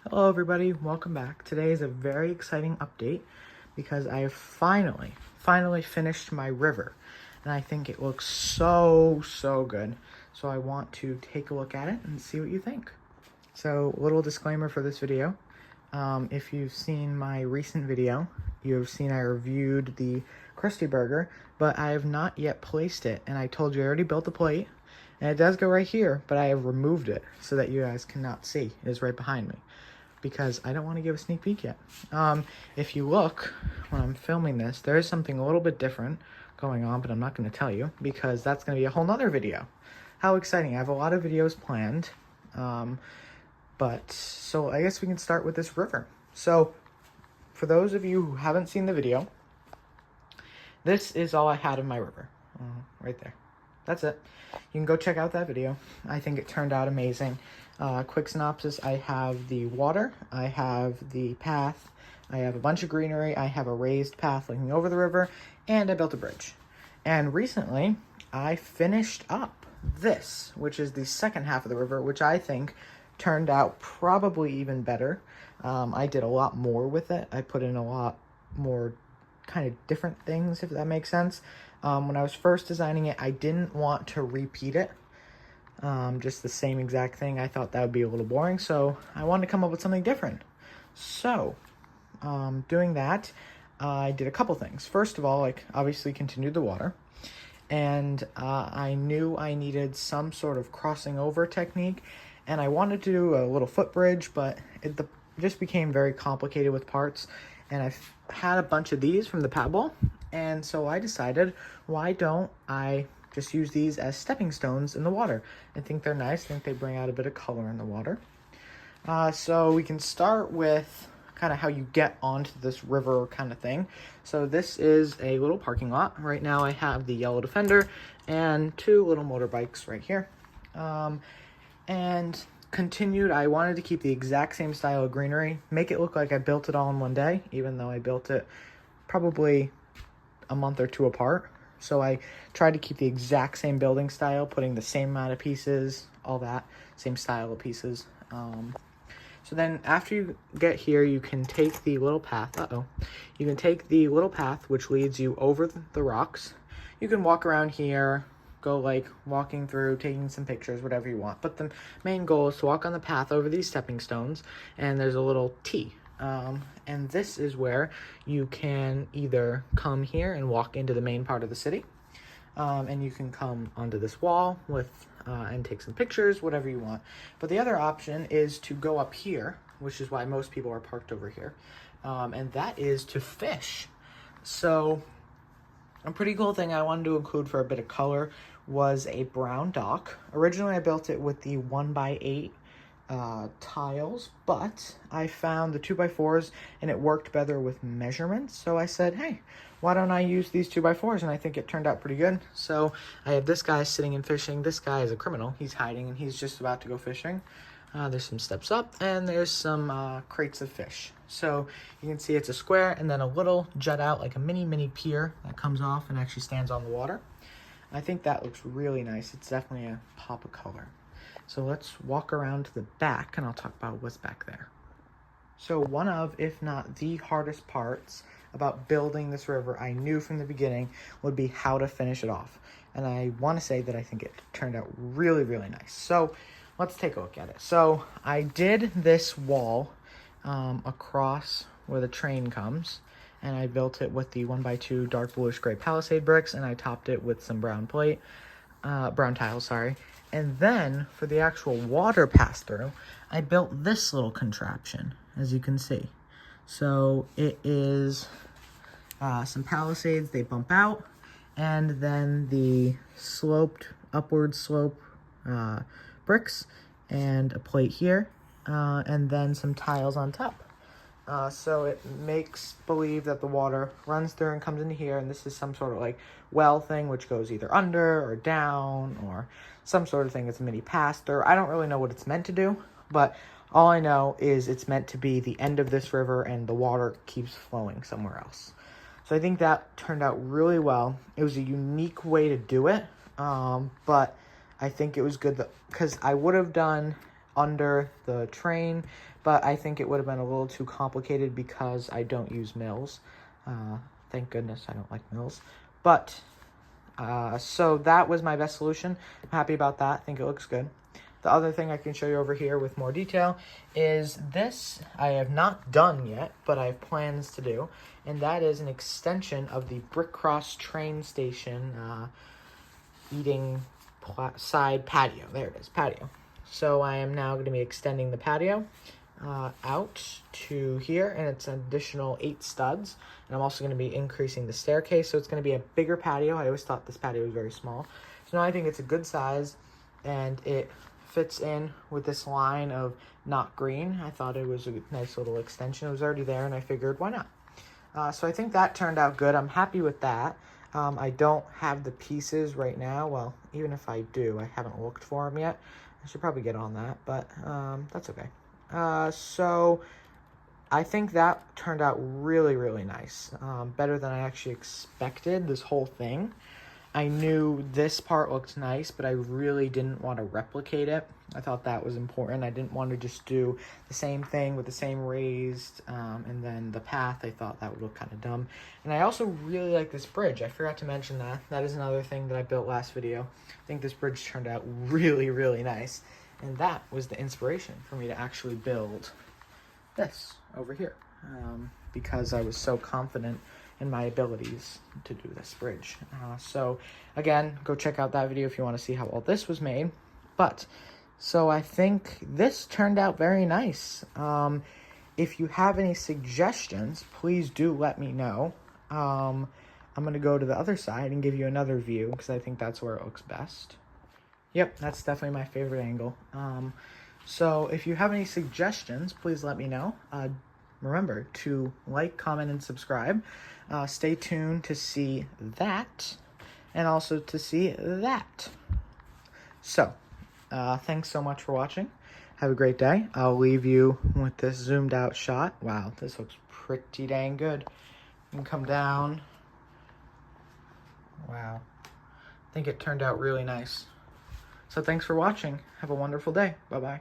Hello everybody, welcome back. Today is a very exciting update because I have finally finished my river. And I think it looks so good. So I want to take a look at it and see what you think. So, little disclaimer for this video. If you've seen my recent video, you have seen I reviewed the Krusty Burger, but I have not yet placed it. And I told you I already built the plate. And it does go right here, but I have removed it so that you guys cannot see. It is right behind me, because I don't want to give a sneak peek yet. If you look, when I'm filming this, there is something a little bit different going on, but I'm not going to tell you, because that's going to be a whole nother video. How exciting. I have a lot of videos planned, so I guess we can start with this river. So, for those of you who haven't seen the video, this is all I had of my river, right there. That's it. You can go check out that video. I think it turned out amazing. Quick synopsis, I have the water, I have the path, I have a bunch of greenery, I have a raised path looking over the river, and I built a bridge. And recently, I finished up this, which is the second half of the river, which I think turned out probably even better. I did a lot more with it. I put in a lot more kind of different things, if that makes sense. When I was first designing it, I didn't want to repeat it. Just the same exact thing. I thought that would be a little boring, so I wanted to come up with something different. So, doing that, I did a couple things. First of all, obviously continued the water, and I knew I needed some sort of crossing over technique, and I wanted to do a little footbridge, but it just became very complicated with parts, and I've had a bunch of these from the paddle, and so I decided, why don't I just use these as stepping stones in the water? I think they're nice. I think they bring out a bit of color in the water. So we can start with kind of how you get onto this river kind of thing. So this is a little parking lot. Right now I have the yellow Defender and two little motorbikes right here. And continued, I wanted to keep the exact same style of greenery, make it look like I built it all in one day, even though I built it probably a month or two apart. So I tried to keep the exact same building style, putting the same amount of pieces, all that, same style of pieces. So then after you get here, you can take the little path, you can take the little path which leads you over the rocks. You can walk around here, go walking through, taking some pictures, whatever you want. But the main goal is to walk on the path over these stepping stones, and there's a little T. And this is where you can either come here and walk into the main part of the city, and you can come onto this wall with and take some pictures, whatever you want. But the other option is to go up here, which is why most people are parked over here, and that is to fish. So a pretty cool thing I wanted to include for a bit of color was a brown dock. Originally I built it with the 1x8 tiles, but I found the 2x4s and it worked better with measurements. So I said, hey, why don't I use these 2x4s? And I think it turned out pretty good. So I have this guy sitting and fishing. This guy is a criminal. He's hiding and he's just about to go fishing. There's some steps up and there's some crates of fish. So you can see it's a square and then a little jut out, like a mini pier that comes off and actually stands on the water. I think that looks really nice. It's definitely a pop of color. So let's walk around to the back and I'll talk about what's back there. So one of, if not the hardest parts about building this river, I knew from the beginning, would be how to finish it off. And I want to say that I think it turned out really nice. So let's take a look at it. So I did this wall across where the train comes, and I built it with the 1x2 dark bluish gray palisade bricks, and I topped it with some brown tiles, sorry. And then for the actual water pass through, I built this little contraption, as you can see. So it is some palisades, they bump out, and then the upward slope bricks, and a plate here, and then some tiles on top. So it makes believe that the water runs through and comes into here, and this is some sort of well thing which goes either under or down or some sort of thing. It's a mini pass through. I don't really know what it's meant to do, but all I know is it's meant to be the end of this river and the water keeps flowing somewhere else. So I think that turned out really well. It was a unique way to do it, but I think it was good because I would have done under the train, but I think it would have been a little too complicated because I don't use mills. Thank goodness I don't like mills. But, so that was my best solution. I'm happy about that. I think it looks good. The other thing I can show you over here with more detail is this I have not done yet, but I have plans to do. And that is an extension of the Brickcross train station eating side patio. There it is, patio. So I am now going to be extending the patio out to here, and it's an additional 8 studs. And I'm also going to be increasing the staircase, so it's going to be a bigger patio. I always thought this patio was very small. So now I think it's a good size, and it fits in with this line of not green. I thought it was a nice little extension. It was already there, and I figured, why not? So I think that turned out good. I'm happy with that. I don't have the pieces right now. Well, even if I do, I haven't looked for them yet. I should probably get on that, but that's okay. So I think that turned out really, really nice. Better than I actually expected, this whole thing. I knew this part looked nice, but I really didn't want to replicate it. I thought that was important. I didn't want to just do the same thing with the same raised, and then the path. I thought that would look kind of dumb. And I also really like this bridge. I forgot to mention that. That is another thing that I built last video. I think this bridge turned out really, really nice. And that was the inspiration for me to actually build this over here, because I was so confident in my abilities to do this bridge. So again, go check out that video if you want to see how all this was made. But so I think this turned out very nice. If you have any suggestions, please do let me know. I'm going to go to the other side and give you another view because I think that's where it looks best. Yep, that's definitely my favorite angle. So if you have any suggestions, please let me know. Remember to like, comment, and subscribe. Stay tuned to see that, and also to see that. So, thanks so much for watching. Have a great day. I'll leave you with this zoomed out shot. Wow, this looks pretty dang good. You can come down. Wow. I think it turned out really nice. So thanks for watching. Have a wonderful day. Bye-bye.